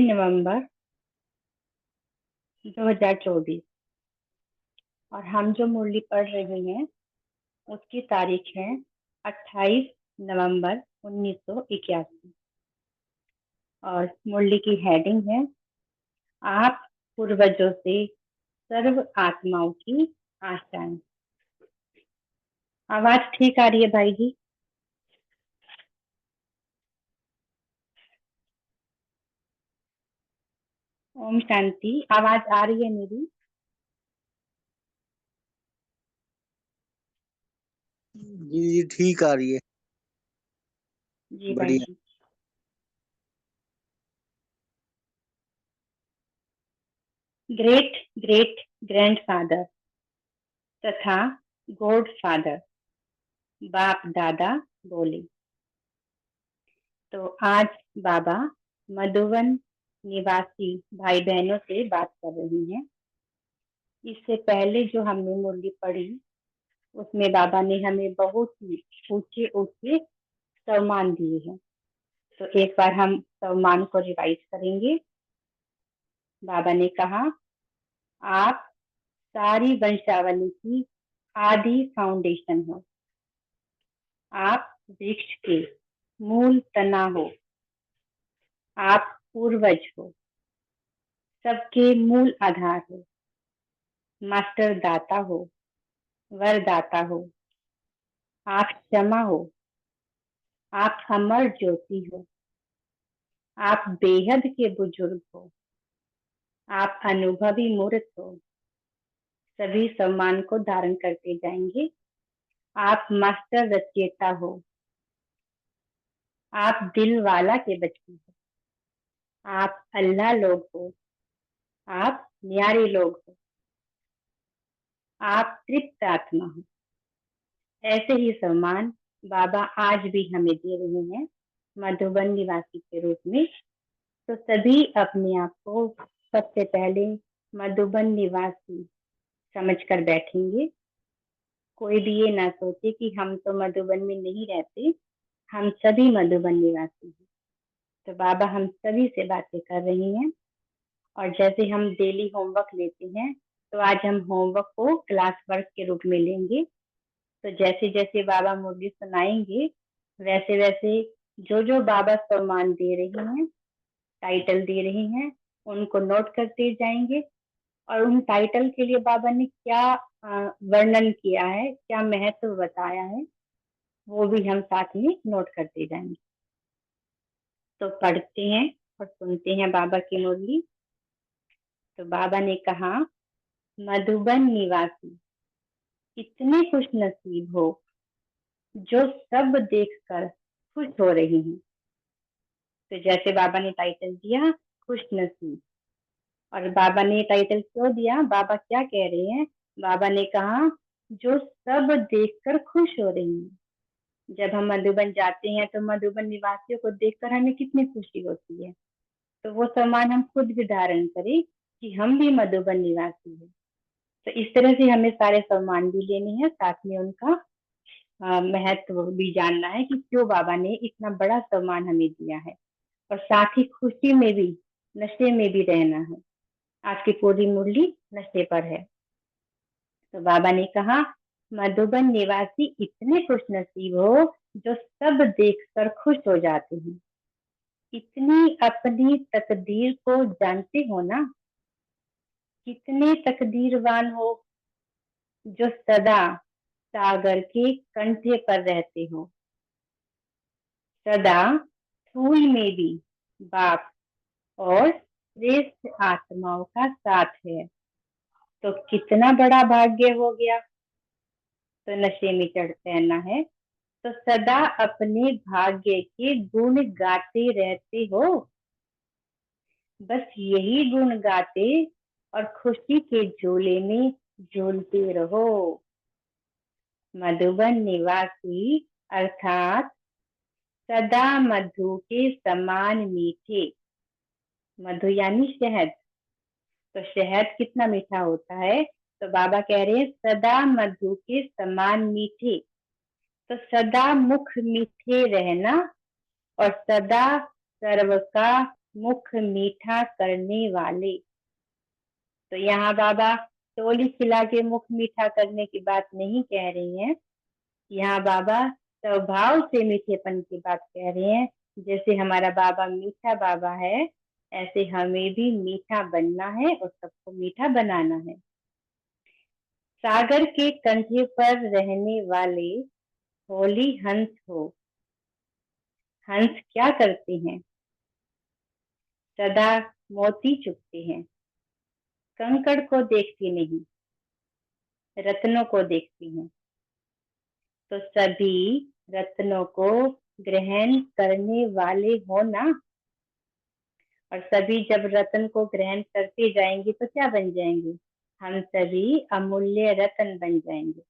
नवंबर 2024। और हम जो मुरली पढ़ रहे हैं उसकी तारीख है 28 नवंबर 1981। और मुरली की हेडिंग है, आप पूर्वजों से सर्व आत्माओं की आशाएं। आवाज ठीक आ रही है भाई जी? ओम शांति। आवाज आ रही है मेरी? जी जी ठीक आ रही है। जी भाई बढ़िया। जी। ग्रेट ग्रेट ग्रैंडफादर तथा गॉड फादर बाप दादा बोले। तो आज बाबा मधुबन निवासी भाई बहनों से बात कर रही हैं। इससे पहले जो हमने मुरली पढ़ी उसमें बाबा ने हमें बहुत ही ऊंचे ऊंचे सम्मान दिए हैं। तो एक बार हम सम्मान को रिवाइज करेंगे। बाबा ने कहा, आप सारी वंशावली की आदि फाउंडेशन हो। आप वृक्ष के मूल तना हो। आप पूर्वज हो, सबके मूल आधार हो। मास्टर दाता हो, वरदाता हो। आप क्षमा हो। आप अमर ज्योति हो। आप बेहद के बुजुर्ग हो। आप अनुभवी मूर्त हो। सभी सम्मान को धारण करते जाएंगे। आप मास्टर रचयिता हो। आप दिल वाला के बच्चे हो। आप अल्लाह लोग हो। आप न्यारे लोग हो। आप तृप्त आत्मा हो। ऐसे ही सम्मान बाबा आज भी हमें दे रहे हैं मधुबन निवासी के रूप में। तो सभी अपने आप को सबसे पहले मधुबन निवासी समझकर बैठेंगे। कोई भी ये ना सोचे कि हम तो मधुबन में नहीं रहते, हम सभी मधुबन निवासी हैं। तो बाबा हम सभी से बातें कर रही हैं। और जैसे हम डेली होमवर्क लेते हैं, तो आज हम होमवर्क को क्लास वर्क के रूप में लेंगे। तो जैसे जैसे बाबा मुरली सुनाएंगे, वैसे वैसे जो जो बाबा सम्मान दे रही हैं, टाइटल दे रही हैं, उनको नोट करते जाएंगे। और उन टाइटल के लिए बाबा ने क्या वर्णन किया है, क्या महत्व बताया है, वो भी हम साथ में नोट करते जाएंगे। तो पढ़ते हैं और सुनते हैं बाबा की मुरली। तो बाबा ने कहा, मधुबन निवासी इतने खुश नसीब हो जो सब देखकर खुश हो रही हैं। तो जैसे बाबा ने टाइटल दिया, खुश नसीब। और बाबा ने टाइटल क्यों दिया, बाबा क्या कह रहे हैं? बाबा ने कहा, जो सब देखकर खुश हो रही हैं। जब हम मधुबन जाते हैं तो मधुबन निवासियों को देखकर हमें कितनी खुशी होती है। तो वो सम्मान हम खुद भी धारण करें कि हम भी मधुबन निवासी हैं। तो इस तरह से हमें सारे सम्मान भी लेने हैं, साथ में उनका महत्व भी जानना है कि क्यों बाबा ने इतना बड़ा सम्मान हमें दिया है। और साथ ही खुशी में भी, नशे में भी रहना है। आज की पूरी मुरली नशे पर है। तो बाबा ने कहा, मधुबन निवासी इतने खुश नसीब हो जो सब देखकर खुश हो जाते हैं। इतनी अपनी तकदीर को जानते हो ना? कितने तकदीरवान हो जो सदा सागर के कंठे पर रहते हो। सदा धूल में भी बाप और श्रेष्ठ आत्माओं का साथ है। तो कितना बड़ा भाग्य हो गया। तो नशे में चढ़ते रहना है, तो सदा अपने भाग्य के गुण गाते रहते हो। बस यही गुण गाते और खुशी के झोले में झूलते रहो। मधुबन निवासी अर्थात सदा मधु के समान मीठे। मधु यानी शहद। तो शहद कितना मीठा होता है। तो बाबा कह रहे हैं सदा मधु के समान मीठे। तो सदा मुख मीठे रहना और सदा सर्व का मुख मीठा करने वाले। तो यहाँ बाबा टोली खिला के मुख मीठा करने की बात नहीं कह रही हैं। यहाँ बाबा स्वभाव से मीठेपन की बात कह रहे हैं। जैसे हमारा बाबा मीठा बाबा है, ऐसे हमें भी मीठा बनना है और सबको मीठा बनाना है। सागर के कंधे पर रहने वाले होली हंस हो। हंस क्या करते हैं? सदा मोती चुगते हैं। कंकड़ को देखती नहीं, रत्नों को देखती हैं। तो सभी रत्नों को ग्रहण करने वाले हो ना। और सभी जब रत्न को ग्रहण करते जाएंगे तो क्या बन जाएंगे? हम सभी अमूल्य रत्न बन जाएंगे।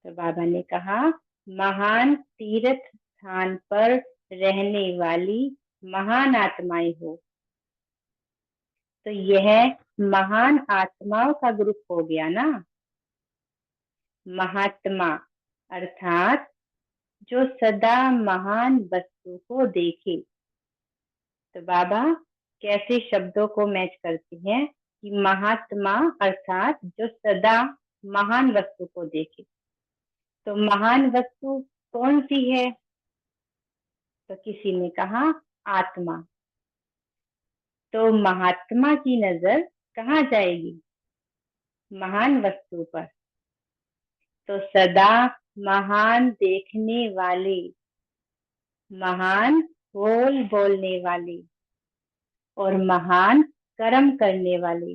तो बाबा ने कहा, महान तीर्थ स्थान पर रहने वाली महान आत्माएं हो। तो यह महान आत्माओं का ग्रुप हो गया ना। महात्मा अर्थात जो सदा महान वस्तु को देखे। तो बाबा कैसे शब्दों को मैच करते हैं कि महात्मा अर्थात जो सदा महान वस्तु को देखे। तो महान वस्तु कौन सी है? तो किसी ने कहा आत्मा। तो महात्मा की नजर कहाँ जाएगी? महान वस्तु पर। तो सदा महान देखने वाले, महान बोल बोलने वाले और महान कर्म करने वाले,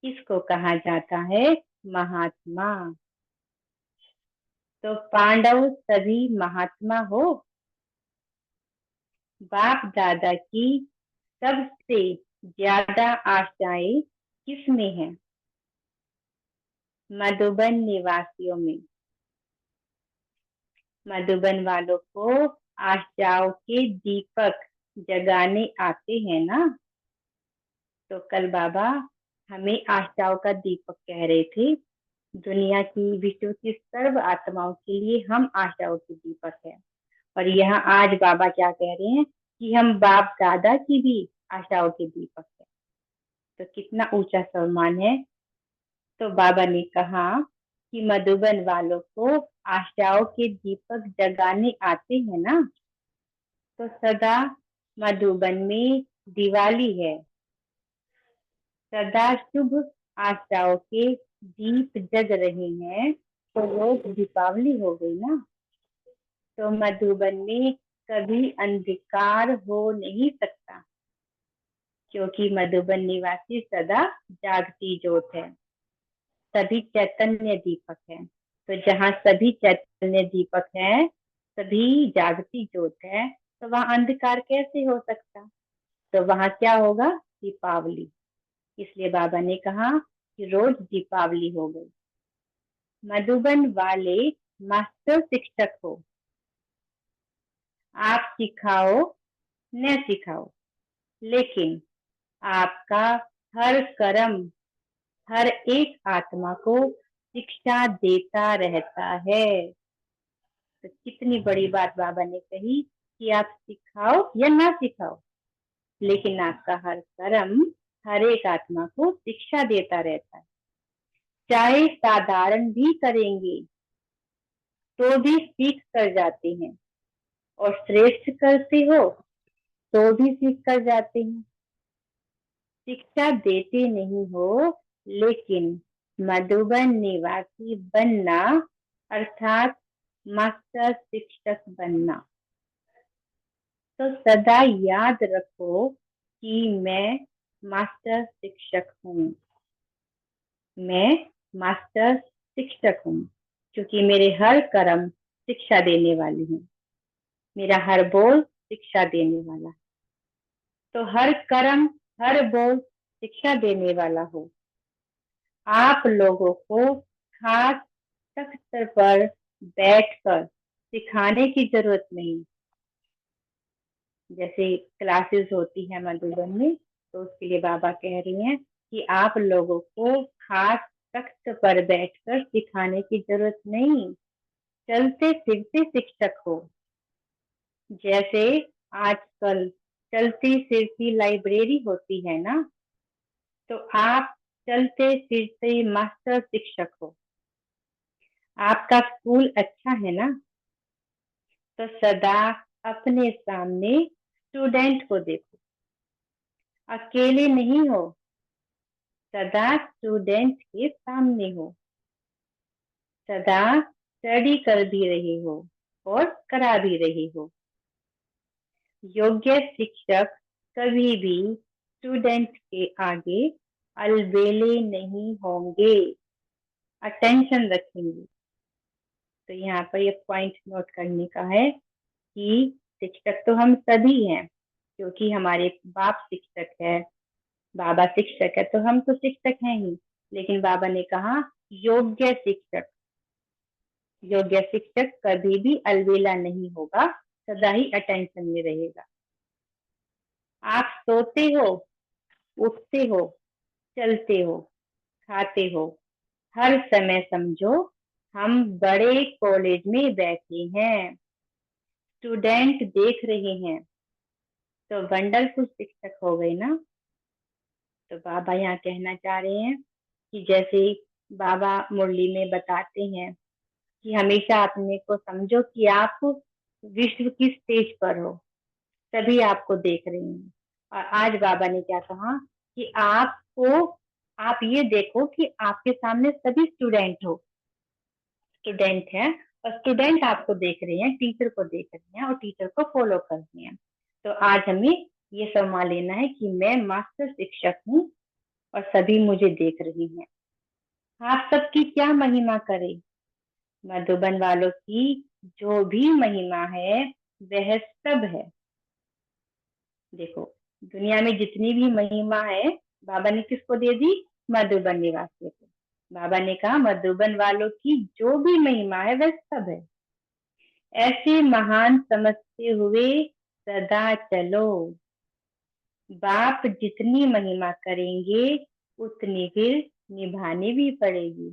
इसको कहा जाता है महात्मा। तो पांडव सभी महात्मा हो। बाप दादा की सबसे ज्यादा आशाएं किसमें है? मधुबन निवासियों में। मधुबन वालों को आशाओं के दीपक जगाने आते हैं ना। तो कल बाबा हमें आशाओं का दीपक कह रहे थे। दुनिया की विश्व की सर्व आत्माओं के लिए हम आशाओं के दीपक है। और यहाँ आज बाबा क्या कह रहे हैं कि हम बाप दादा की भी आशाओं के दीपक है। तो कितना ऊंचा सम्मान है। तो बाबा ने कहा कि मधुबन वालों को आशाओं के दीपक जगाने आते हैं ना। तो सदा मधुबन में दिवाली है। सदा शुभ आशाओं के दीप जग रहे हैं। तो रोज दीपावली हो गई ना। तो मधुबन में कभी अंधकार हो नहीं सकता, क्योंकि मधुबन निवासी सदा जागती ज्योत है। सभी चैतन्य दीपक है। तो जहाँ सभी चैतन्य दीपक है, सभी जागती ज्योत है, तो वहाँ अंधकार कैसे हो सकता? तो वहाँ क्या होगा? दीपावली। इसलिए बाबा ने कहा कि रोज दीपावली हो गई। मधुबन वाले मास्टर शिक्षक हो। आप सिखाओ न सिखाओ, लेकिन आपका हर कर्म हर एक आत्मा को शिक्षा देता रहता है। तो कितनी बड़ी बात बाबा ने कही कि आप सिखाओ या ना सिखाओ, लेकिन आपका हर कर्म हर एक आत्मा को शिक्षा देता रहता है। चाहे साधारण भी करेंगे तो भी सीख कर जाते हैं, और श्रेष्ठ करते हो तो भी सीख कर जाते हैं। शिक्षा देते नहीं हो, लेकिन मधुबन निवासी बनना अर्थात मास्टर शिक्षक बनना। तो सदा याद रखो कि मैं मास्टर शिक्षक हूँ। मैं मास्टर शिक्षक हूँ, क्योंकि मेरे हर कर्म शिक्षा देने वाली हूँ। मेरा हर बोल शिक्षा देने वाला है। तो हर कर्म हर बोल शिक्षा देने वाला हो। आप लोगों को खास तख्त पर बैठकर सिखाने की जरूरत नहीं। जैसे क्लासेस होती है मधुबन में, तो उसके लिए बाबा कह रही हैं कि आप लोगों को खास तख्त पर बैठकर सिखाने की जरूरत नहीं। चलते फिरते शिक्षक हो। जैसे आजकल चलती फिरती लाइब्रेरी होती है ना, तो आप चलते फिरते मास्टर शिक्षक हो। आपका स्कूल अच्छा है ना, तो सदा अपने सामने स्टूडेंट को देखो। अकेले नहीं हो, सदा स्टूडेंट के सामने हो। सदा स्टडी कर भी रहे हो और करा भी रहे हो। योग्य शिक्षक कभी भी स्टूडेंट के आगे अलबेले नहीं होंगे, अटेंशन रखेंगे। तो यहाँ पर ये पॉइंट नोट करने का है कि शिक्षक तो हम सभी हैं, क्योंकि हमारे बाप शिक्षक है, बाबा शिक्षक है, तो हम तो शिक्षक हैं ही। लेकिन बाबा ने कहा योग्य शिक्षक, योग्य शिक्षक कभी भी अलबेला नहीं होगा, सदा ही अटेंशन में रहेगा। आप सोते हो, उठते हो, चलते हो, खाते हो, हर समय समझो हम बड़े कॉलेज में बैठे हैं, स्टूडेंट देख रहे हैं। तो वंडरफुल शिक्षक हो गए ना। तो बाबा यहाँ कहना चाह रहे हैं कि जैसे बाबा मुरली में बताते हैं कि हमेशा अपने को समझो कि आप विश्व की स्टेज पर हो, सभी आपको देख रहे हैं। और आज बाबा ने क्या कहा कि आप ये देखो कि आपके सामने सभी स्टूडेंट हो, स्टूडेंट है, और स्टूडेंट आपको देख रहे हैं, टीचर को देख रहे हैं और टीचर को फॉलो कर रहे हैं। तो आज हमें ये सम्मान लेना है कि मैं मास्टर शिक्षक हूँ और सभी मुझे देख रही हैं। आप सबकी क्या महिमा करें, मधुबन वालों की जो भी महिमा है वह सब है। देखो, दुनिया में जितनी भी महिमा है बाबा ने किसको दे दी, मधुबन निवासियों को। बाबा ने कहा मधुबन वालों की जो भी महिमा है वह सब है। ऐसे महान समझते हुए सदा चलो, बाप जितनी महिमा करेंगे उतनी फिर निभानी भी पड़ेगी।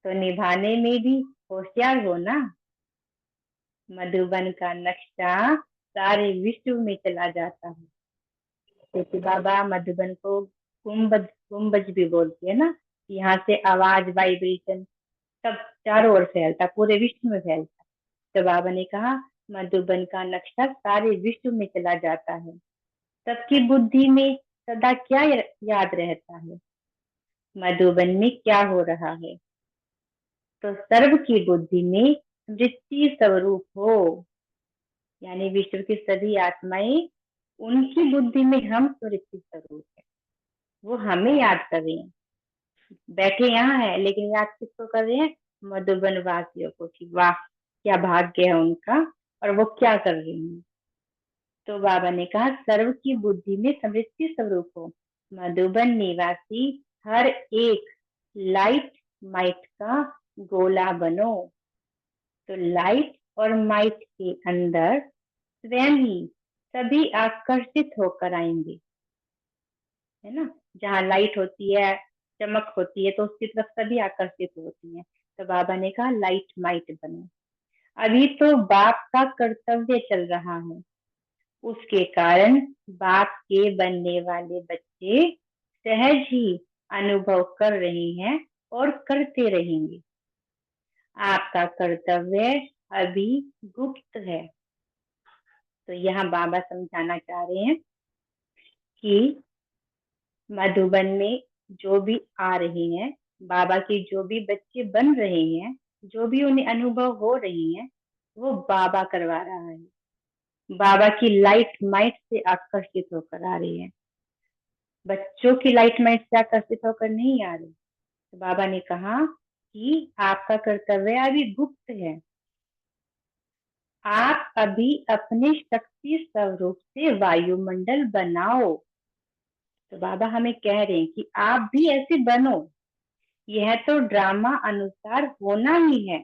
तो निभाने में भी होशियार हो ना। मधुबन का नक्शा सारे विश्व में चला जाता है। क्योंकि बाबा मधुबन को गुम्बद गुम्बज भी बोलती है ना, यहाँ से आवाज वाइब्रेशन सब चारों ओर फैलता, पूरे विश्व में फैलता। तो बाबा ने कहा मधुबन का नक्शा सारे विश्व में चला जाता है। सबकी बुद्धि में सदा क्या याद रहता है, मधुबन में क्या हो रहा है। तो सर्व की बुद्धि में वृत्ति स्वरूप हो, यानी विश्व की सभी आत्माएं, उनकी बुद्धि में हम वृत्ति स्वरूप है। वो हमें याद कर रहे हैं, बैठे यहाँ है लेकिन याद किसको कर रहे हैं, मधुबन वासियों को, कि वाह क्या भाग्य है उनका और वो क्या कर रहे हैं। तो बाबा ने कहा सर्व की बुद्धि में समृद्धि स्वरूप हो, मधुबन निवासी हर एक लाइट माइट का गोला बनो। तो लाइट और माइट के अंदर स्वयं ही सभी आकर्षित होकर आएंगे, है ना। जहाँ लाइट होती है, चमक होती है, तो उसकी तरफ सभी आकर्षित होती है। तो बाबा ने कहा लाइट माइट बनो। अभी तो बाप का कर्तव्य चल रहा है, उसके कारण बाप के बनने वाले बच्चे सहज ही अनुभव कर रहे हैं और करते रहेंगे। आपका कर्तव्य अभी गुप्त है। तो यहाँ बाबा समझाना चाह रहे हैं कि मधुबन में जो भी आ रहे हैं, बाबा के जो भी बच्चे बन रहे हैं, जो भी उन्हें अनुभव हो रही हैं, वो बाबा करवा रहा है। बाबा की लाइट माइट से आकर्षित होकर आ रही है, बच्चों की लाइट माइट से आकर्षित होकर नहीं आ रही। तो बाबा ने कहा कि आपका कर्तव्य अभी गुप्त है, आप अभी अपने शक्ति स्वरूप से वायुमंडल बनाओ। तो बाबा हमें कह रहे हैं कि आप भी ऐसे बनो। यह तो ड्रामा अनुसार होना ही है,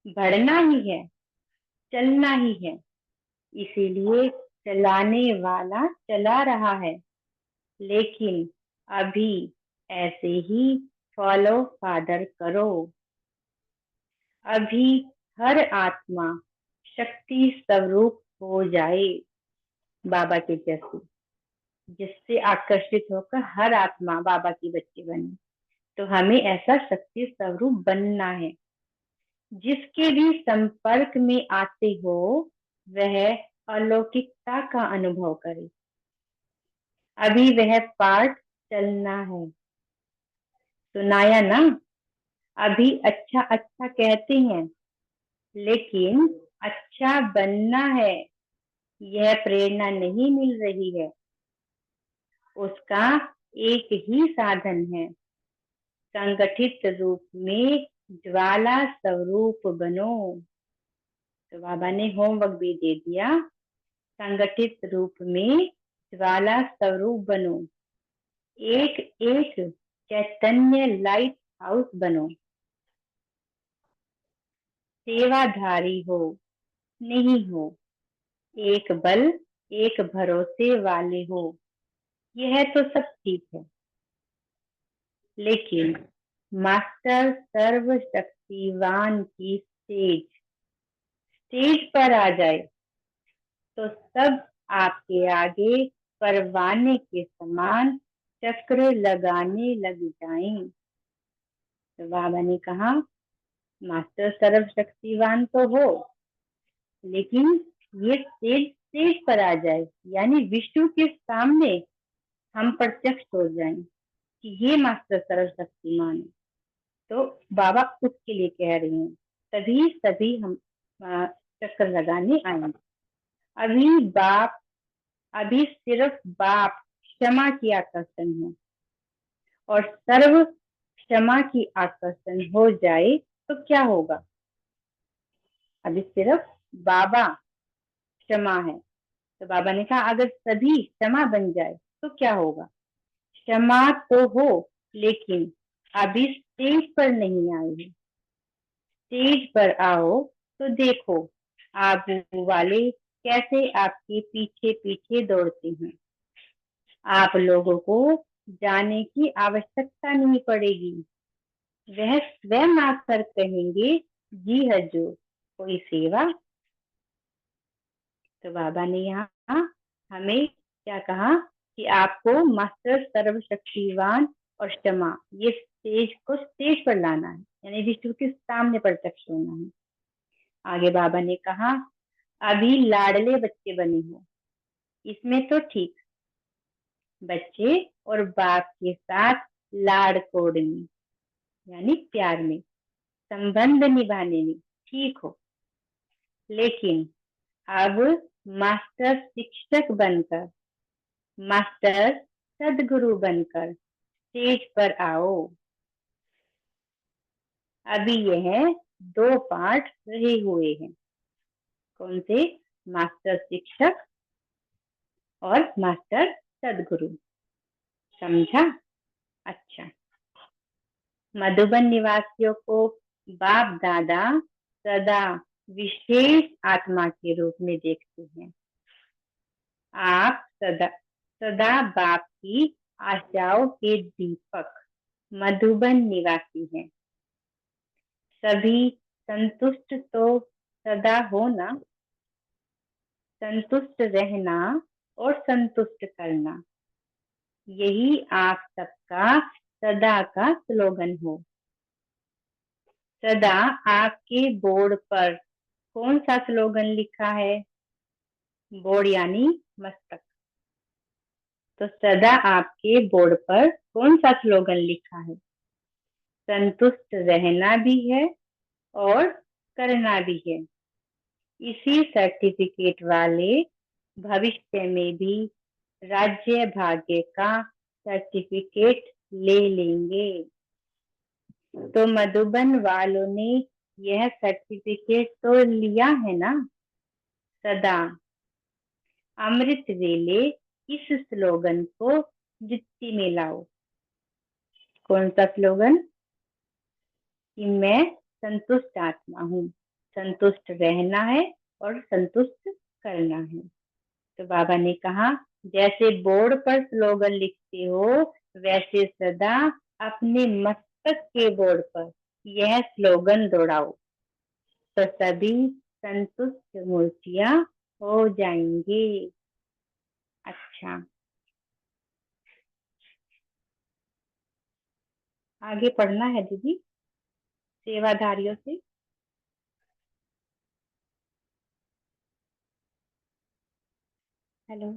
बढ़ना ही है, चलना ही है। इसीलिए चलाने वाला चला रहा है, लेकिन अभी ऐसे ही फॉलो फादर करो। अभी हर आत्मा शक्ति स्वरूप हो जाए। बाबा के जैसे, जिससे आकर्षित होकर हर आत्मा बाबा की बच्ची बने। तो हमें ऐसा शक्ति स्वरूप बनना है। जिसके भी संपर्क में आते हो वह अलौकिकता का अनुभव करे। अभी वह पाठ चलना है, सुनाया ना। अभी अच्छा अच्छा कहते हैं, लेकिन अच्छा बनना है, यह प्रेरणा नहीं मिल रही है। उसका एक ही साधन है, संगठित रूप में ज्वाला स्वरूप बनो। तो बाबा ने होमवर्क भी दे दिया, संगठित रूप में ज्वाला स्वरूप बनो, एक एक चैतन्य लाइट हाउस बनो। सेवाधारी हो, नहीं हो, एक बल एक भरोसे वाले हो, यह तो सब ठीक है। लेकिन मास्टर सर्वशक्तिवान की स्टेज पर आ जाए तो सब आपके आगे परवाने के समान चक्र लगाने लग जाएं। तो बाबा ने कहा, मास्टर सर्वशक्तिवान तो हो, लेकिन ये स्टेज पर आ जाए, यानी विष्णु के सामने हम प्रत्यक्ष हो जाएं कि ये मास्टर सर्वशक्तिमान है। तो बाबा उसके लिए कह रहे हैं, तभी सभी हम चक्कर लगाने आएंगे। अभी बाप, अभी सिर्फ बाप क्षमा की आकर्षण है, और सर्व क्षमा की आकर्षण हो जाए तो क्या होगा? अभी सिर्फ बाबा क्षमा है। तो बाबा ने कहा, अगर सभी क्षमा बन जाए तो क्या होगा? क्षमा तो हो, लेकिन अभी स्टेज पर नहीं आए हो। स्टेज पर आओ तो देखो आप वाले कैसे आपके पीछे पीछे दौड़ते हैं। आप लोगों को जाने की आवश्यकता नहीं पड़ेगी, वह स्वयं आकर कहेंगे, जी हजूर, कोई सेवा। तो बाबा ने यहाँ हमें क्या कहा कि आपको मास्टर सर्वशक्तिवान और क्षमा, ये स्टेज को स्टेज पर लाना है, यानी विष्णु के सामने प्रत्यक्ष होना है। आगे बाबा ने कहा, अभी लाडले बच्चे बने हो, इसमें तो ठीक, बच्चे और बाप के साथ लाड़ कोड़ने यानी प्यार में, संबंध निभाने में ठीक हो। लेकिन अब मास्टर शिक्षक बनकर, मास्टर सदगुरु बनकर स्टेज पर आओ। अभी यह दो पाठ रहे हुए हैं, कौन से? मास्टर शिक्षक और मास्टर सदगुरु। समझा? अच्छा, मधुबन निवासियों को बाप दादा सदा विशेष आत्मा के रूप में देखते हैं। आप सदा सदा बाप की आशाओं के दीपक मधुबन निवासी हैं। सभी संतुष्ट तो सदा होना, संतुष्ट रहना और संतुष्ट करना, यही आप सबका सदा का स्लोगन हो। सदा आपके बोर्ड पर कौन सा स्लोगन लिखा है? बोर्ड यानी मस्तक। तो सदा आपके बोर्ड पर कौन सा स्लोगन लिखा है? संतुष्ट रहना भी है और करना भी है। इसी सर्टिफिकेट वाले भविष्य में भी राज्य भाग्य का सर्टिफिकेट ले लेंगे। तो मधुबन वालों ने यह सर्टिफिकेट तो लिया है ना। सदा अमृत वेले इस स्लोगन को वृत्ति में लाओ। कौन सा स्लोगन? कि मैं संतुष्ट आत्मा हूँ, संतुष्ट रहना है और संतुष्ट करना है। तो बाबा ने कहा, जैसे बोर्ड पर स्लोगन लिखते हो, वैसे सदा अपने मस्तक के बोर्ड पर यह स्लोगन दौड़ाओ, तो सभी संतुष्ट मूर्तियां हो जाएंगे। अच्छा, आगे पढ़ना है दीदी सेवाधारियों से। हेलो,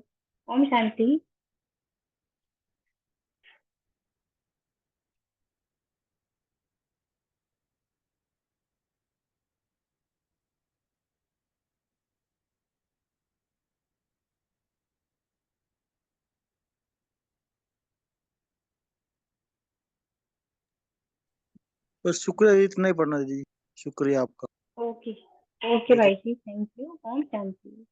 ओम शांति। बस शुक्रिया, इतना ही पढ़ना दीदी। शुक्रिया आपका। ओके, ओके ठीक है। भाई जी, थैंक यू। ओम शांति।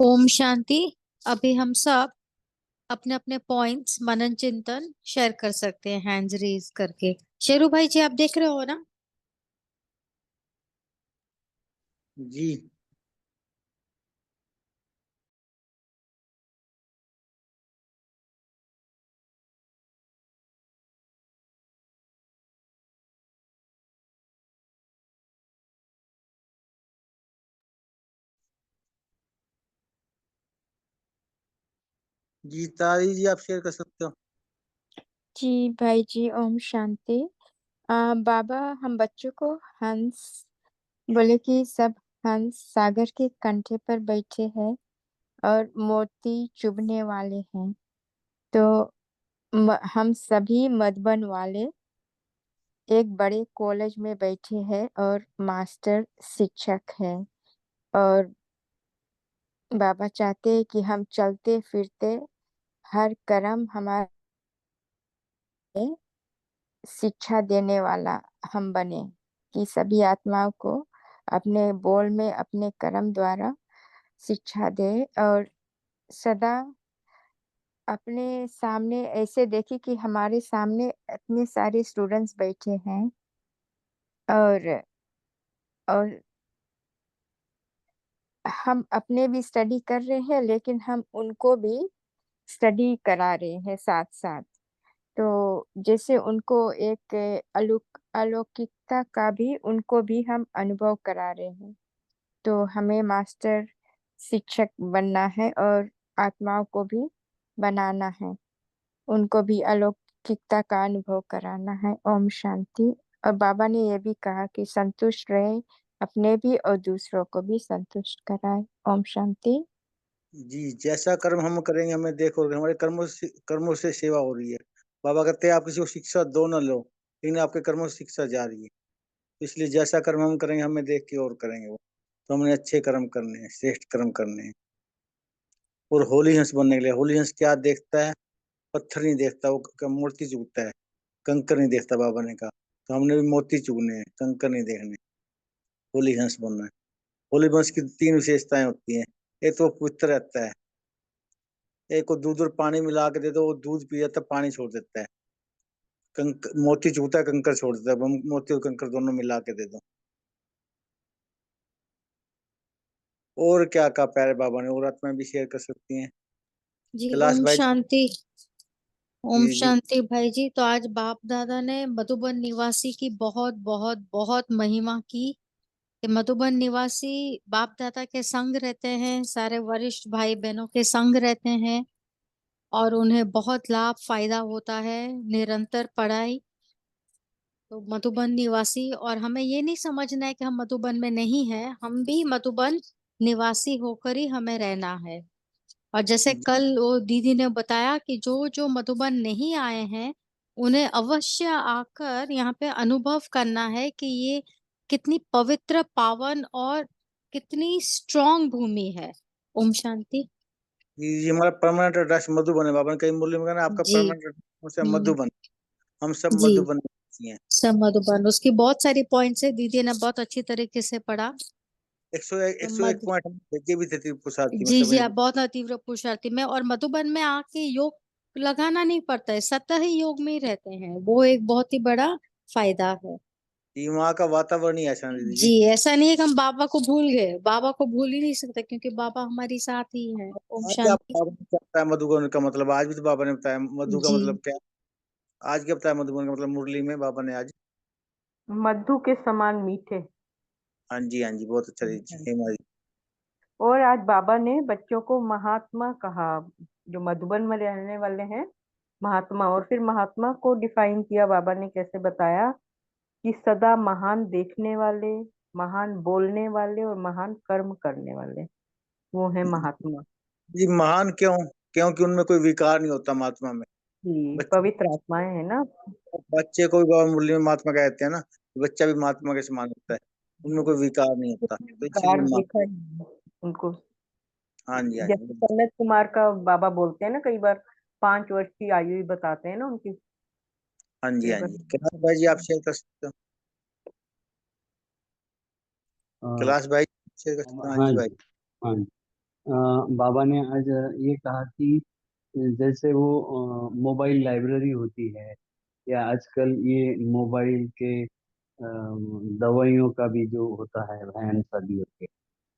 ओम शांति। अभी हम सब अपने अपने पॉइंट्स मनन चिंतन शेयर कर सकते हैं हैंड्स रेज करके। शेरू भाई जी आप देख रहे हो ना? जी जी, तारी जी आप शेयर कर सकते हो। जी भाई जी, ओम शांति। बाबा हम बच्चों को हंस बोले कि सब हंस सागर के कंठे पर बैठे हैं और मोती चुभने वाले हैं। तो हम सभी मधुबन वाले एक बड़े कॉलेज में बैठे हैं और मास्टर शिक्षक हैं। और बाबा चाहते हैं कि हम चलते फिरते हर कर्म हमारे शिक्षा देने वाला हम बने, कि सभी आत्माओं को अपने बोल में अपने कर्म द्वारा शिक्षा दे और सदा अपने सामने ऐसे देखे कि हमारे सामने इतने सारे स्टूडेंट्स बैठे हैं और और हम अपने भी स्टडी कर रहे हैं, लेकिन हम उनको भी स्टडी करा रहे हैं साथ साथ। तो जैसे उनको एक अलौकिकता का भी उनको भी हम अनुभव करा रहे हैं। तो हमें मास्टर शिक्षक बनना है और आत्माओं को भी बनाना है, उनको भी अलौकिकता का अनुभव कराना है। ओम शांति। और बाबा ने ये भी कहा कि संतुष्ट रहे, अपने भी और दूसरों को भी संतुष्ट कराए। ओम शांति। जी, जैसा कर्म हम करेंगे हमें देखो, हमारे कर्मों से सेवा हो रही है। बाबा कहते हैं आप किसी को शिक्षा दो ना लो, लेकिन आपके कर्मों से शिक्षा जा रही है। तो इसलिए जैसा कर्म हम करेंगे हमें देख के और करेंगे वो। तो हमने अच्छे कर्म करने हैं, श्रेष्ठ कर्म करने हैं। और होली हंस बनने के लिए, होली हंस क्या देखता है? पत्थर नहीं देखता, वो मूर्ति चुगता है, कंकर नहीं देखता बाबा ने कहा। तो हमने भी मोती चुगने हैं, कंकर नहीं देखने। होली हंस बनना है। होली हंस की तीन विशेषताएं होती हैं। एक तो वो पवित्र रहता है, एक को दूध और पानी मिला के दे दो वो दूध पी जाता है, पानी छोड़ देता है। मोती चूता है, कंकर छोड़ देता है। मोती और कंकर दोनों मिला के दे दो। और क्या कहा प्यारे बाबा ने, और आत्मा भी शेयर कर सकती हैं। जी कैलाश ओम भाई। शांति। ओम जी जी। शांति भाई जी। तो आज बाप दादा ने मधुबन निवासी की बहुत बहुत बहुत महिमा की। कि मधुबन निवासी बाप दादा के संग रहते हैं, सारे वरिष्ठ भाई बहनों के संग रहते हैं और उन्हें बहुत लाभ फायदा होता है निरंतर पढ़ाई। तो मधुबन निवासी, और हमें ये नहीं समझना है कि हम मधुबन में नहीं है, हम भी मधुबन निवासी होकर ही हमें रहना है। और जैसे जी कल वो दीदी ने बताया कि जो जो मधुबन नहीं आए हैं उन्हें अवश्य आकर यहाँ पे अनुभव करना है कि ये कितनी पवित्र, पावन और कितनी स्ट्रॉन्ग भूमि है। ओम शांति। ये हमारा परमानेंट एड्रेस मधुबन है। बाबा ने कई मूल्य में कहना आपका जी। परमानेंट एड्रेस है मधुबन। हम सब जी, मधुबन निवासी हैं। सब मधुबन। उसकी बहुत सारी पॉइंट्स है, दीदी ने बहुत अच्छी तरीके से पढ़ा। 101 पॉइंट हम भेजे भी थे त्रिपुर सारथी में जी सब जी, आप बहुत तीव्र पुरुषार्थी में, और मधुबन में आके योग लगाना नहीं पड़ता है, सतह ही योग में ही रहते हैं, वो एक बहुत ही बड़ा फायदा है। जी, वहाँ का वातावरण ही ऐसा है दीदी जी, जी। ऐसा नहीं है कि हम बाबा को भूल गए, बाबा को भूल ही नहीं सकते क्योंकि बाबा हमारी साथ ही है। ओम आज आप शांति। बाबा ने क्या बताया मधुबन का मतलब? आज भी तो बाबा ने बताया मधु का जी, मतलब क्या। आज क्या बताया मधुबन का मतलब मुरली में बाबा ने आज? मधु के समान मीठे। हाँ जी, हाँ जी, बहुत अच्छा दीदी जी। हे माँ जी। और आज बाबा ने बच्चों को महात्मा कहा, जो मधुबन में रहने वाले हैं महात्मा। और फिर महात्मा को डिफाइन किया बाबा ने, कैसे बताया कि सदा महान देखने वाले, महान बोलने वाले और महान कर्म करने वाले, वो है महात्मा। जी, महान क्यों? क्योंकि उनमें कोई विकार नहीं होता महात्मा में। जी, बच्चे पवित्र आत्माएं है ना। बच्चे को भी बाबा मुरली में महात्मा कहते हैं ना, बच्चा भी महात्मा के समान होता है। उनमें कोई विकार नहीं होता, तो कार इसलिए देखा है उनको। हाँ जी, हाँ जैसे जी। सनत कुमार का बाबा बोलते हैं ना, कई बार 5 वर्ष की आयु ही बताते हैं ना उनकी। हाँ जी, कई हाँ बार जी। कैलाश भाई जी, आप शेयर कर सकते हो? कैलाश भाई शेयर कर सकते हो? हाँ हाँ जी भाई। जी, हाँ जी। बाबा ने आज ये कहा कि जैसे वो मोबाइल लाइब्रेरी होती है, या आजकल ये मोबाइल के दवाइयों का भी जो होता है वहन सभी होते,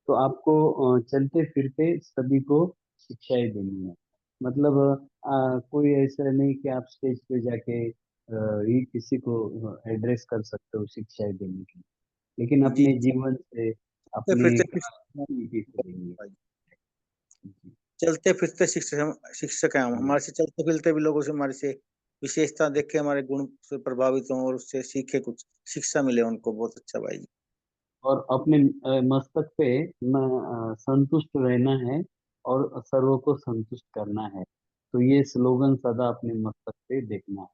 तो आपको चलते फिरते सभी को शिक्षाएं देनी है। मतलब कोई ऐसा नहीं कि आप स्टेज पे जाके ही किसी को एड्रेस कर सकते हो शिक्षाएं देने के लिए, लेकिन जी, अपने जीवन से, चलते अपने फिरते काम भी करेंगे। जी। चलते फिरते शिक्षक हैं हम। हमारे से चलते फिरते भी लोगों से हमारे से विशेषता देख के हमारे गुण से प्रभावित हों और उससे सीखे, कुछ शिक्षा मिले उनको। बहुत अच्छा भाई जी। और अपने मस्तक पे संतुष्ट रहना है और सर्व को संतुष्ट करना है, तो ये स्लोगन सदा अपने मस्तक पे देखना है।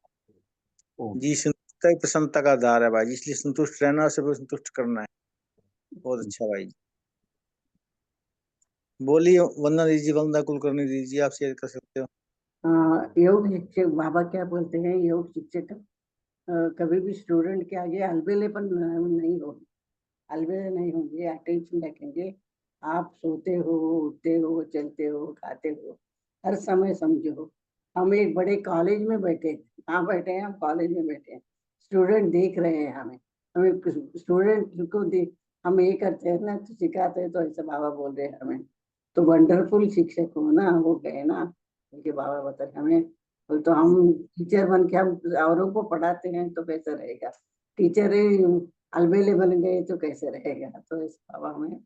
ओम। जी, संतुष्टता ही प्रसन्नता का आधार है भाई जी, इसलिए संतुष्ट रहना और सबको संतुष्ट करना है। बहुत अच्छा भाई जी। बोलिए वंदना दीजिए, वंदना कुलकर्णी दीजिए, आप शेयर कर सकते हो। योग शिक्षक बाबा क्या बोलते हैं, योग शिक्षक कभी भी स्टूडेंट के आगे अलबेलेपन नहीं हो, अलबेले नहीं होंगे, अटेंशन रखेंगे। आप सोते हो, उठते हो, चलते हो, खाते हो, हर समय समझो। हम एक बड़े कॉलेज में बैठे, कहाँ बैठे हैं हम? कॉलेज में बैठे हैं। स्टूडेंट देख रहे हैं हमें, स्टूडेंट को देख हम ये करते हैं ना, तो सिखाते हैं, तो ऐसा बाबा बोल रहे हैं हमें। तो वंडरफुल शिक्षक हो ना, वो गए ना, उनके बाबा बताए हमें। तो हम टीचर बन के हम औरों को पढ़ाते हैं तो कैसा रहेगा? टीचर ही अलबेले बन गए तो कैसे रहेगा? तो इस बाबा हमें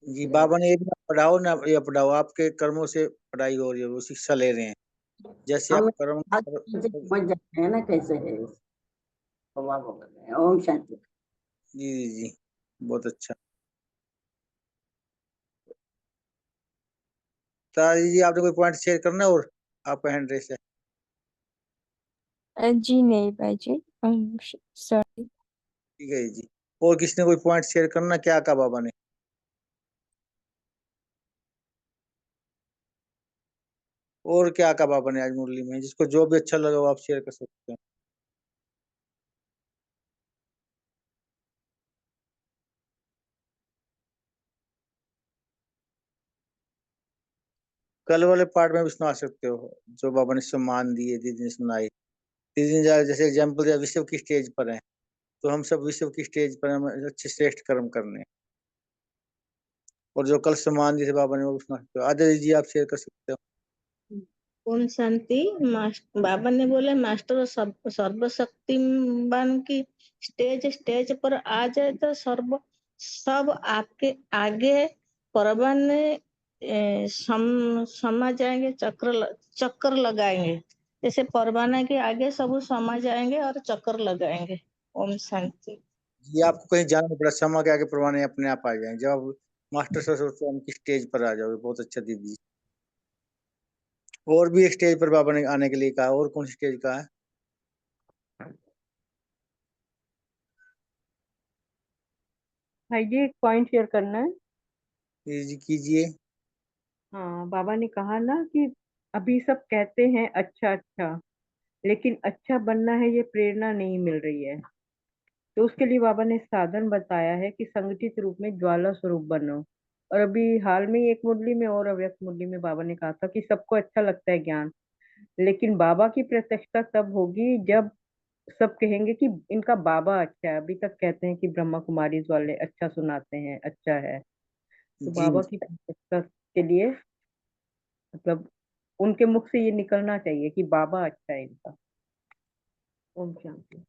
जी, बाबा ने ये भी ना पढ़ाओ ना ये पढ़ाओ, आपके कर्मों से पढ़ाई हो रही है, वो शिक्षा ले रहे हैं। जैसे हम आप कर्म आज समझ जाते हैं ना कैसे है। तो बाबा बोल रहे हैं ओम शांति। जी जी जी, बहुत अच्छा। तारी जी, आपने कोई पॉइंट शेयर करना है? और आपका हैंड रेस है। जी नहीं भाई जी, सॉरी। ठीक है जी। और किसने कोई पॉइंट शेयर करना? क्या कहा बाबा ने? और क्या कहा बाबा ने आज मुरली में? जिसको जो भी अच्छा लगा वो आप शेयर कर सकते हैं। कल वाले पार्ट में भी सुना सकते हो, जो बाबा ने सम्मान दिए, दीदी ने सुनाई। दीदी ने जैसे एग्जाम्पल दिया, विश्व की स्टेज पर है, तो हम सब विश्व की स्टेज पर हम अच्छे श्रेष्ठ कर्म करने हैं। और जो कल सम्मान दिए थे बाबा ने, वो भी सुना सकते हो। आदि जी, आप शेयर कर सकते हो। ओम शांति। बाबा ने बोले मास्टर सर्वशक्तिमान की स्टेज स्टेज पर आ जाए तो सब आपके आगे परवाने समा जाएंगे, चक्कर लगाएंगे। जैसे परवाना के आगे सब समा जाएंगे और चक्कर लगाएंगे। ओम शांति। ये आपको कहीं जाना नहीं पड़ा, समा के आगे परवाने अपने आप आ जाएंगे जब आप मास्टर सरस्वती की स्टेज पर आ जाओगे। बहुत अच्छा दीदी जी। और भी एक स्टेज पर बाबा ने आने के लिए कहा, और कौन सी स्टेज कहा है? भाई जी एक पॉइंट शेयर करना है। जी कीजिए। हाँ, बाबा ने कहा ना कि अभी सब कहते हैं अच्छा अच्छा, लेकिन अच्छा बनना है ये प्रेरणा नहीं मिल रही है। तो उसके लिए बाबा ने साधन बताया है कि संगठित रूप में ज्वाला स्वरूप बनो। और अभी हाल में ही एक मुरली में और अव्यक्त मुरली में बाबा ने कहा था कि सबको अच्छा लगता है ज्ञान, लेकिन बाबा की प्रत्यक्षता तब होगी जब सब कहेंगे कि इनका बाबा अच्छा है। अभी तक कहते हैं कि ब्रह्मा कुमारीज वाले अच्छा सुनाते हैं, अच्छा है। तो जी बाबा की प्रत्यक्षता के लिए मतलब उनके मुख से ये निकलना चाहिए कि बाबा अच्छा है इनका। ओम शांति।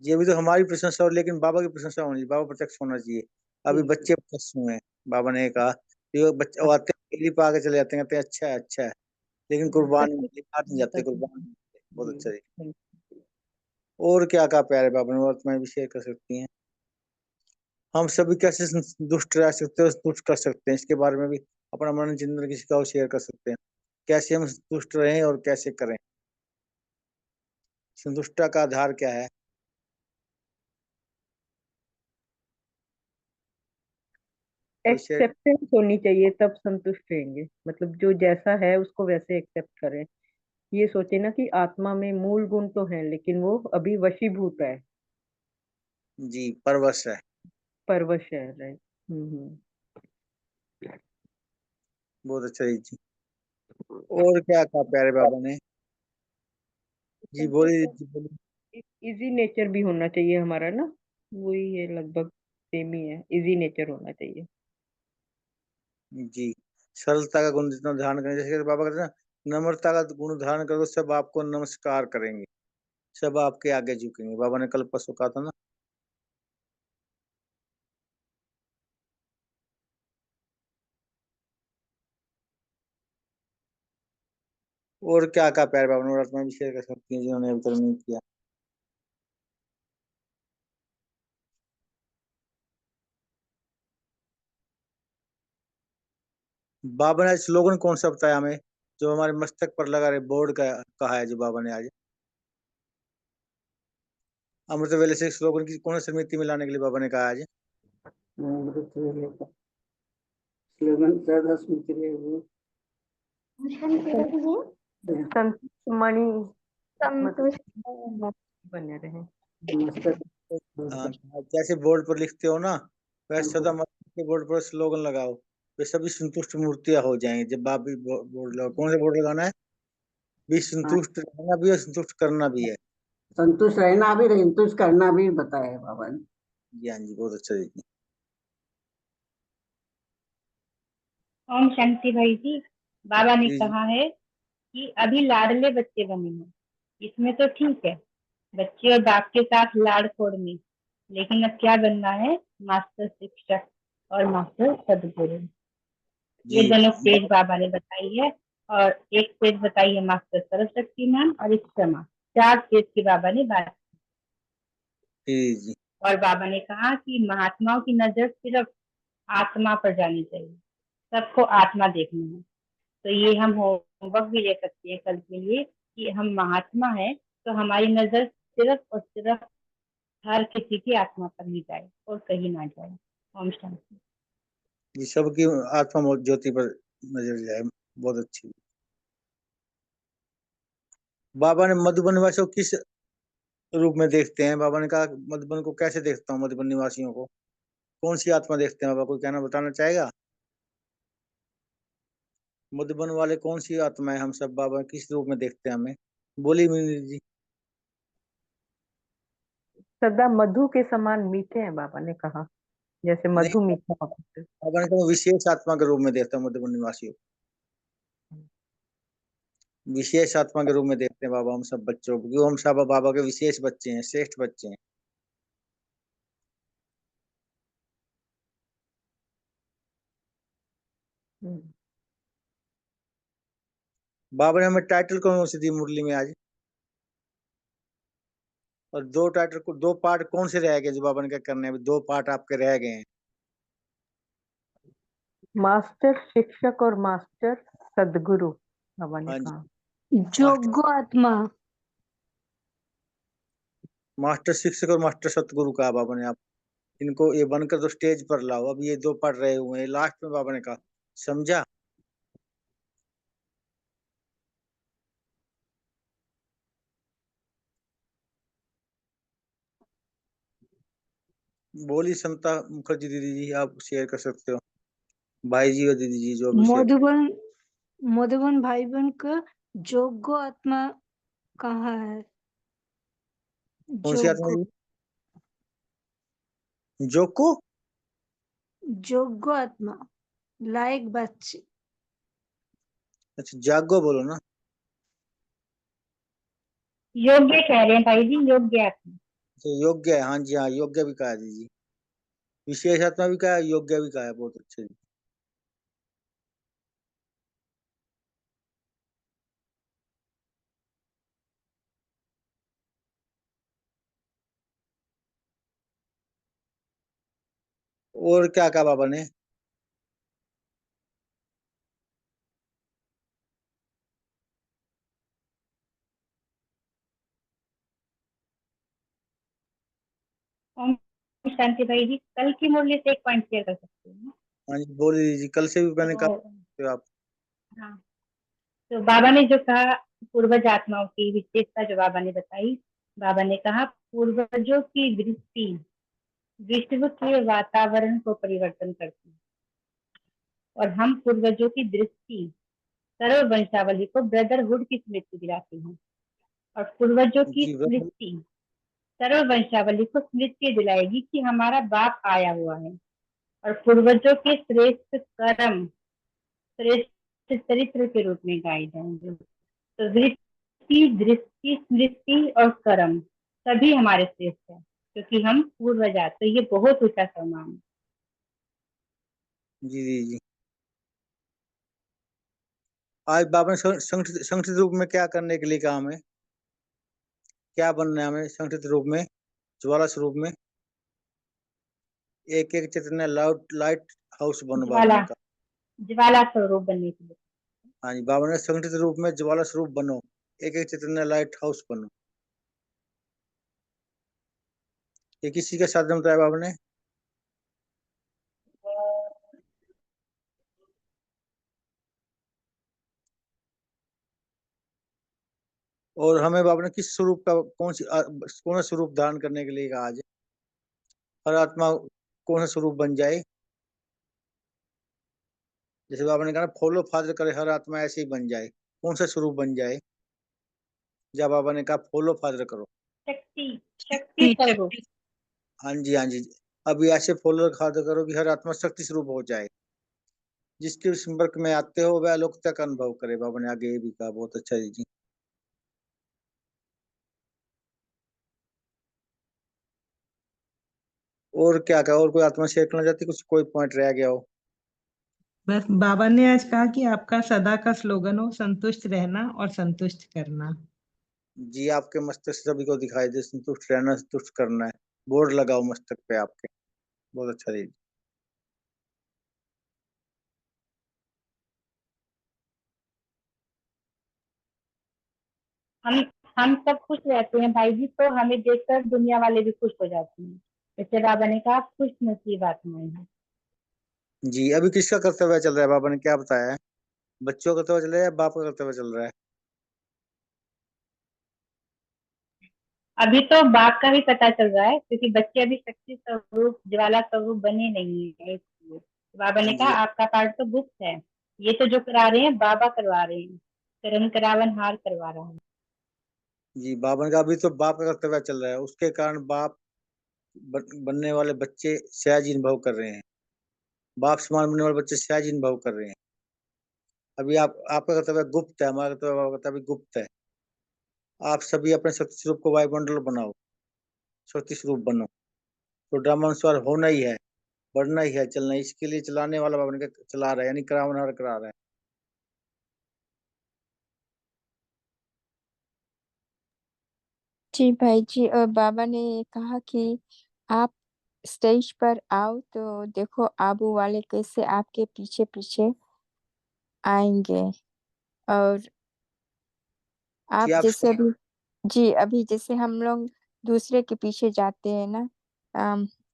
जी, अभी तो हमारी प्रशंसा हो, लेकिन बाबा की प्रशंसा होनी चाहिए, बाबा प्रत्यक्ष होना चाहिए। अभी जी बच्चे प्रत्यक्ष हुए हैं। बाबा ने कहा कि वो बच्चे वो आते हैं, पीली पा के चले जाते हैं, कहते हैं अच्छा है अच्छा है, लेकिन कुर्बान नहीं जाते, कुर्बान नहीं जाते। बहुत अच्छा जी। जी। और क्या कहा प्यारे बाबा ने, और मैं भी शेयर कर सकती हैं। हम सभी कैसे संतुष्ट रह सकते हैं, संतुष्ट कर सकते हैं, इसके बारे में भी अपना मन चिंतन किसी का शेयर कर सकते हैं। कैसे हम संतुष्ट रहें और कैसे करें, संतुष्टता का आधार क्या है। कोई शेयर। एक्सेप्टेंस होनी चाहिए, तब संतुष्ट रहेंगे। मतलब जो जैसा है उसको वैसे एक्सेप्ट करें। ये सोचे ना कि आत्मा में मूल गुण तो है, लेकिन वो अभी वशीभूत है, जी, परवश है। परवश है। राइट। बहुत अच्छा जी। और क्या कहा प्यारे बाबा ने। जी बोलिए जी बोलिए। इजी नेचर भी होना चाहिए हमारा ना, वही है, लगभग सेम ही है। इजी नेचर होना चाहिए। जी, सरलता का गुण जितना धारण करें, जैसे कि बाबा कहते हैं ना, नम्रता का गुण धारण करो, सब आपको नमस्कार करेंगे, सब आपके आगे झुकेंगे। बाबा ने कल परसों कहा था ना। और क्या कहा प्यारे बाबा ने, और आत्मा भी शेयर कर सकती हैं जिन्होंने अभी तक नहीं किया। बाबा ने आज स्लोगन कौन सा बताया हमें, जो हमारे मस्तक पर लगा रहे बोर्ड का कहा है, जो बाबा ने आज अमृत वेले से स्लोगन की कौन सी समिति में लाने के लिए बाबा ने कहा आज। अमृत वेले का स्लोगन 14 स्मृति रहे वो संतुष्ट मणि संतुष्ट बने रहे। मस्तक हाँ, जैसे बोर्ड पर लिखते हो ना, वैसे सदा मस्तक के बोर्ड पर स्लोगन लगाओ, वे सभी संतुष्ट मूर्तियां हो जाएंगे। जब बाप भी बोर्ड लगाओ, कौन सा बोर्ड लगाना है, भी संतुष्ट रहना भी और संतुष्ट करना भी है। संतुष्ट रहना भी, संतुष्ट करना भी बताया बाबा ने। जी हाँ जी, बहुत अच्छा जी। ओम शांति भाई जी। बाबा ने जी जी। कहा है कि अभी लाडले बच्चे बने हैं, इसमें तो ठीक है, बच्चे और बाप के साथ लाड़ खोड़ में, लेकिन अब क्या बनना है, मास्टर शिक्षक और मास्टर सदगुरु। ये जी दोनों स्टेज बाबा ने बताई है। और एक स्टेज बताई है मास्टर सर्वशक्तिमान और एक क्षमा। 4 स्टेज की बाबा ने बात की। जी जी। और बाबा ने कहा कि महात्माओं की नजर सिर्फ आत्मा पर जानी चाहिए, सबको आत्मा देखना है। तो ये हम होमवर्क भी ले सकते हैं कल के लिए कि हम महात्मा हैं, तो हमारी नजर सिर्फ और सिर्फ हर किसी की आत्मा पर ही जाए और कहीं ना जाए। ओम शांति। जी, सबकी आत्मा ज्योति पर नजर जाए। बहुत अच्छी। बाबा ने मधुबन निवासियों को किस रूप में देखते हैं, बाबा ने कहा मधुबन को कैसे देखता हूँ, मधुबन निवासियों को कौन सी आत्मा देखते हैं, बाबा कोई कहना बताना चाहेगा। मधुबन वाले कौन सी आत्मा है, हम सब बाबा किस रूप में देखते हैं हमें, बोली मीनी जी। सदा मधु के समान मीठे हैं, बाबा ने कहा, जैसे नहीं, मधु मीठा होता है। बाबा ने कहा विशेष आत्मा के रूप में देखता हूँ मधुबन निवासियों को, विशेष आत्मा के रूप में देखते हैं बाबा हम सब बच्चों को, क्यों हम सब बाबा के विशेष बच्चे हैं, श्रेष्ठ बच्चे हैं। हम्म। बाबा ने हमें टाइटल कौन सी दी मुरली में आज, और 2 टाइटल को 2 पार्ट कौन से रह गए जो बाबा ने क्या करने हैं, अभी 2 पार्ट आपके रह गए हैं। मास्टर शिक्षक और मास्टर सदगुरु, बाबा ने हाँ जी, कहा। जोग्य आत्मा। मास्टर शिक्षक और मास्टर सतगुरु कहा बाबा ने आप। इनको ये बनकर तो स्टेज पर लाओ। अब ये 2 पढ़ रहे हुए हैं। लास्ट में बाबा ने कहा, समझा? बोली समता मुखर्जी दीदी जी, आप शेयर कर सकते हो। भाई जी और दीदी जी जो भी शेयर। मधुबन भाई बहन का जोग्य आत्मा कहाँ है? कौन सी आत्मा जोग्य जी? जोको? जोग्य आत्मा लायक बच्चे। अच्छा, जागो बोलो ना। योग्य कह रहे हैं भाई जी, योग्य आत्मा। अच्छा, योग्य है। हाँ जी, हाँ, योग्य भी कहा है दीदी। विशेष आत्मा भी कहा है, योग्य भी कहा है। बहुत अच्छे जी। और क्या कहा बाबा ने? ओम शांति भाई जी, कल की मुरली से एक पॉइंट शेयर कर सकते हैं। हाँ जी, बोली दीदी। कल से भी मैंने तो कहा आप। हाँ, तो बाबा ने जो कहा पूर्वज आत्माओं की विशेषता जो बाबा ने बताई, बाबा ने कहा पूर्वजों की दृष्टि विश्व के वातावरण को परिवर्तन करती है, और हम पूर्वजों की दृष्टि सर्व वंशावली को ब्रदरहुड की स्मृति दिलाती है, और पूर्वजों की जी स्मृति सर्व वंशावली को स्मृति दिलाएगी कि हमारा बाप आया हुआ है, और पूर्वजों के श्रेष्ठ कर्म श्रेष्ठ चरित्र के रूप में गाए जाएंगे। तो दृष्टि दृष्टि स्मृति और कर्म सभी हमारे श्रेष्ठ है, क्योंकि हम पूर्वज हैं। तो ये बहुत ऊंचा सम्मान है। जी जी जी। आज बाबा ने संगठित रूप में क्या करने के लिए कहा हमें? क्या बनना है हमें संगठित रूप में, ज्वाला स्वरूप में? एक एक चैतन्य लाइट हाउस बनो, बाबा ज्वाला ने कहा। ज्वाला स्वरूप बनने के लिए। हाँ जी, बाबा ने संगठित रूप में ज्वाला स्वरूप बनो, एक एक चैतन्य लाइट हाउस बनो। ये किसी के साथ बताया बाबा ने? और हमें बाबा ने किस स्वरूप का, कौन सा स्वरूप धारण करने के लिए कहा आज? हर आत्मा कौन सा स्वरूप बन जाए? जैसे बाबा ने कहा फॉलो फादर करे, हर आत्मा ऐसे ही बन जाए। कौन सा स्वरूप बन जाए? जब बाबा ने कहा फॉलो फादर करो। शक्ति शक्ति स्वरूप। हाँ जी, हाँ जी। अभी ऐसे फॉलो फादर करो कि हर आत्मा शक्ति स्वरूप हो जाए। जिसके संपर्क में आते हो वह अलौकिकता का अनुभव करे। बाबा ने आगे ये भी कहा। बहुत अच्छा जी। और क्या कहा? और कोई आत्मा शेयर करना चाहती? कुछ कोई पॉइंट रह गया हो? बस बाबा ने आज कहा कि आपका सदा का स्लोगन हो संतुष्ट रहना और संतुष्ट करना। जी, आपके मस्तक सभी को दिखाई दे, संतुष्ट रहना, संतुष्ट करना है। बोर्ड लगाओ मस्तक पे आपके। बहुत अच्छा जी। हम हम सब खुश रहते हैं भाई जी, तो हमें देखकर दुनिया वाले भी खुश हो जाते हैं। जैसे बाबा ने कहा खुश नसीब आत्माएं हैं। जी, अभी किसका कर्तव्य चल रहा है? बाबा ने क्या बताया है? बच्चों का कर्तव्य चल रहा है या बाप का कर्तव्य चल रहा है? अभी तो बाप का भी पता चल रहा है, क्योंकि बच्चे अभी शक्ति स्वरूप ज्वाला स्वरूप बने नहीं है, इसलिए बाबा ने कहा जी आपका पार्ट तो गुप्त है। ये तो जो करा रहे हैं बाबा करवा रहे हैं, करन करावन हार करवा रहा है। जी, बाबा ने कहा अभी तो बाप का कर्तव्य चल रहा है, उसके कारण बाप बनने वाले बच्चे सहज अनुभव कर रहे हैं। बाप समान बनने वाले बच्चे सहज अनुभव कर रहे हैं। अभी आपका कर्तव्य गुप्त है, हमारा कर्तव्य, बाबा का कर्तव्य गुप्त है। आप सभी अपने शक्ति स्वरूप को वायुमंडल बनाओ, शक्ति स्वरूप बनो। तो ड्रामा अनुसार होना ही है, बढ़ना ही है, चलना। इसके लिए चलाने वाला बाबा ने चला रहा है, यानी करावनहार करा रहा है। जी भाई जी, और बाबा ने कहा कि आप स्टेज पर आओ तो देखो आबू वाले कैसे आपके पीछे पीछे आएंगे। और जी आप आप जैसे अभी, जी अभी जैसे हम लोग दूसरे के पीछे जाते हैं ना,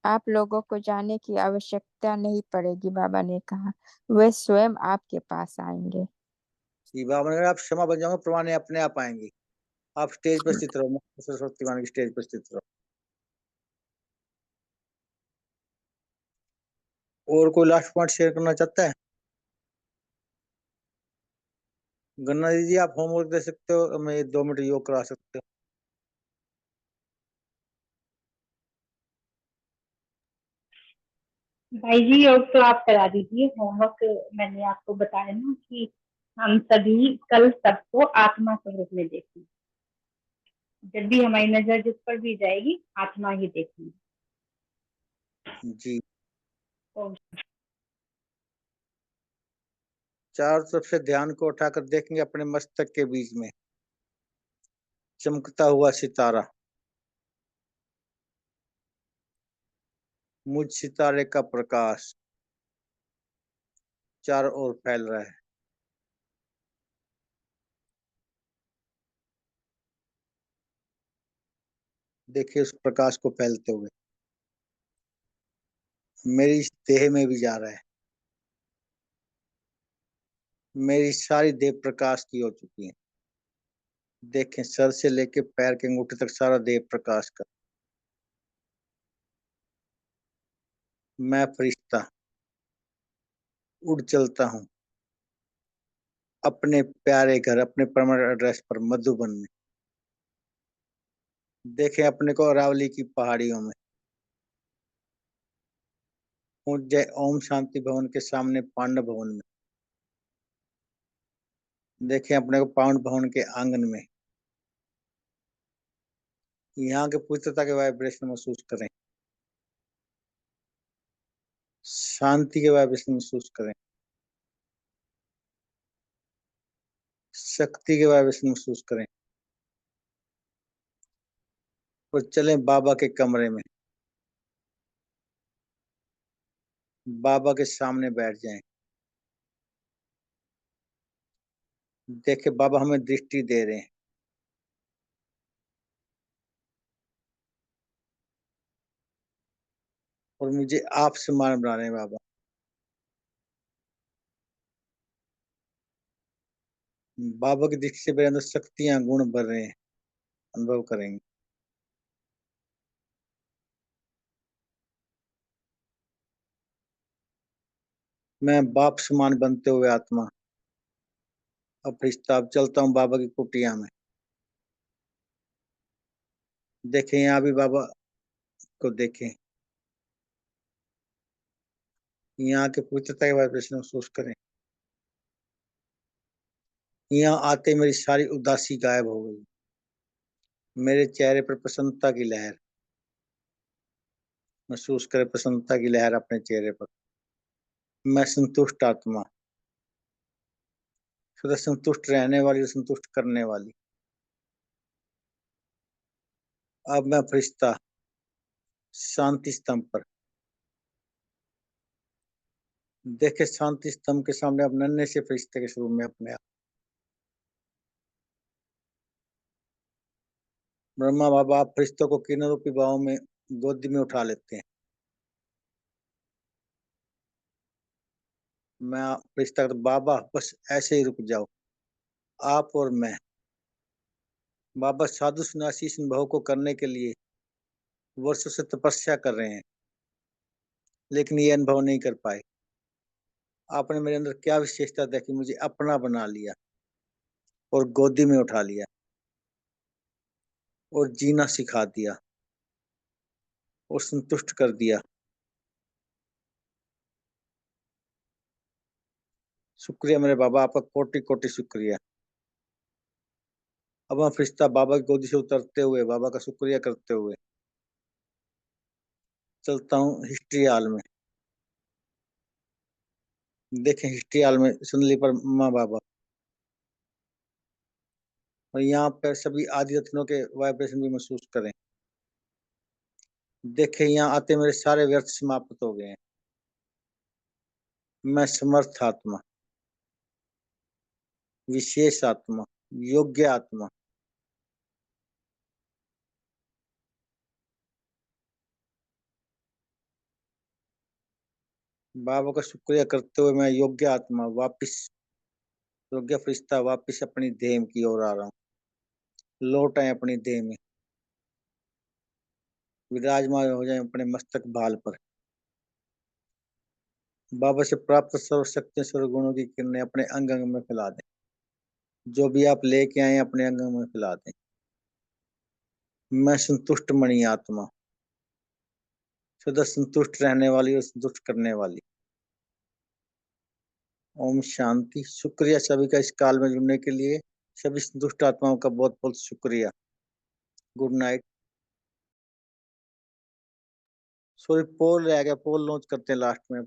आप लोगों को जाने की आवश्यकता नहीं पड़ेगी, बाबा ने कहा, वे स्वयं आपके पास आएंगे। जी बाबा ने कहा आप क्षमा बन जाओगे, प्रमाण अपने आप आएंगे। आप स्टेज पर स्थित रहो, सरस्वती मान की स्टेज पर स्थित रहो। और कोई लास्ट पॉइंट शेयर करना चाहता है? गन्ना दीजिए, आप होमवर्क दे सकते हो, मैं 2 मिनट योग करा सकते हो। भाई जी योग तो आप करा दीजिए। होमवर्क मैंने आपको बताया ना कि हम सभी कल सबको आत्मा स्वरूप में देखेंगे। जब भी हमारी नजर जिस पर भी जाएगी आत्मा ही देखेंगे। जी, तो चारों तरफ से ध्यान को उठाकर देखेंगे अपने मस्तक के बीच में चमकता हुआ सितारा। मुझ सितारे का प्रकाश चारों ओर फैल रहा है। देखिए उस प्रकाश को फैलते हुए मेरी इस देह में भी जा रहा है। मेरी सारी देह प्रकाश की हो चुकी है। देखें सर से लेके पैर के अंगूठे तक सारा देह प्रकाश का। मैं फरिश्ता उड़ चलता हूँ अपने प्यारे घर, अपने परमानेंट एड्रेस पर मधुबन में। देखें अपने को अरावली की पहाड़ियों में। पहुंच जाए ओम शांति भवन के सामने पांडव भवन में। देखें अपने को पांडव भवन के आंगन में। यहाँ के पवित्रता के वाइब्रेशन महसूस करें, शांति के वाइब्रेशन महसूस करें, शक्ति के वाइब्रेशन महसूस करें। और चलें बाबा के कमरे में, बाबा के सामने बैठ जाएं। देखे बाबा हमें दृष्टि दे रहे हैं। और मुझे आप समान बना रहे हैं बाबा। बाबा की दृष्टि से मेरे अंदर शक्तियां गुण भर रहे हैं, अनुभव करेंगे। मैं बाप समान बनते हुए आत्मा अब फरिश्ता अब चलता हूँ बाबा की कुटिया में। देखें यहाँ भी बाबा को देखें, यहाँ के पवित्रता के वाइब्रेशन महसूस करें। यहाँ आते मेरी सारी उदासी गायब हो गई। मेरे चेहरे पर प्रसन्नता की लहर महसूस करें, प्रसन्नता की लहर अपने चेहरे पर। मैं संतुष्ट आत्मा, सदा संतुष्ट रहने वाली, संतुष्ट करने वाली। अब मैं फरिश्ता शांति स्तंभ पर। देखे शांति स्तंभ के सामने अब नन्हे से फरिश्ते के स्वरूप में अपने आप। ब्रह्मा बाबा आप फरिश्तों को किरण रूपी भाव में गोदी में उठा लेते हैं। मैं फरिश्ता कहता बाबा बस ऐसे ही रुक जाओ, आप और मैं। बाबा साधु सन्यासी इस अनुभव को करने के लिए वर्षों से तपस्या कर रहे हैं, लेकिन ये अनुभव नहीं कर पाए। आपने मेरे अंदर क्या विशेषता देखी, मुझे अपना बना लिया और गोदी में उठा लिया और जीना सिखा दिया और संतुष्ट कर दिया। शुक्रिया मेरे बाबा, आपका कोटि कोटि शुक्रिया। अब मैं फरिश्ता बाबा की गोदी से उतरते हुए बाबा का शुक्रिया करते हुए चलता हूँ हिस्ट्री हॉल में। देखें हिस्ट्री हॉल में सुनली पर माँ बाबा, और यहाँ पर सभी आदि रत्नों के वाइब्रेशन भी महसूस करें। देखें यहाँ आते मेरे सारे व्यर्थ समाप्त हो गए हैं। मैं समर्थ आत्मा, विशेष आत्मा, योग्य आत्मा, बाबा का शुक्रिया करते हुए मैं योग्य आत्मा वापिस, योग्य फरिश्ता वापिस अपनी देह की ओर आ रहा हूँ। लौट आए अपनी देह में, विराजमान हो जाए अपने मस्तक भाल पर। बाबा से प्राप्त सर्वशक्ति सर्वगुणों की किरणें अपने अंग अंग में फैला दें। जो भी आप लेके आए अपने अंग अंग में फैला दें। मैं संतुष्ट मणि आत्मा, सदा संतुष्ट रहने वाली और संतुष्ट करने वाली। ओम शांति। शुक्रिया सभी का इस काल में जुड़ने के लिए। सभी संतुष्ट आत्माओं का बहुत बहुत शुक्रिया। Good night. सॉरी, पोल रह गया, पोल लॉन्च करते हैं लास्ट में।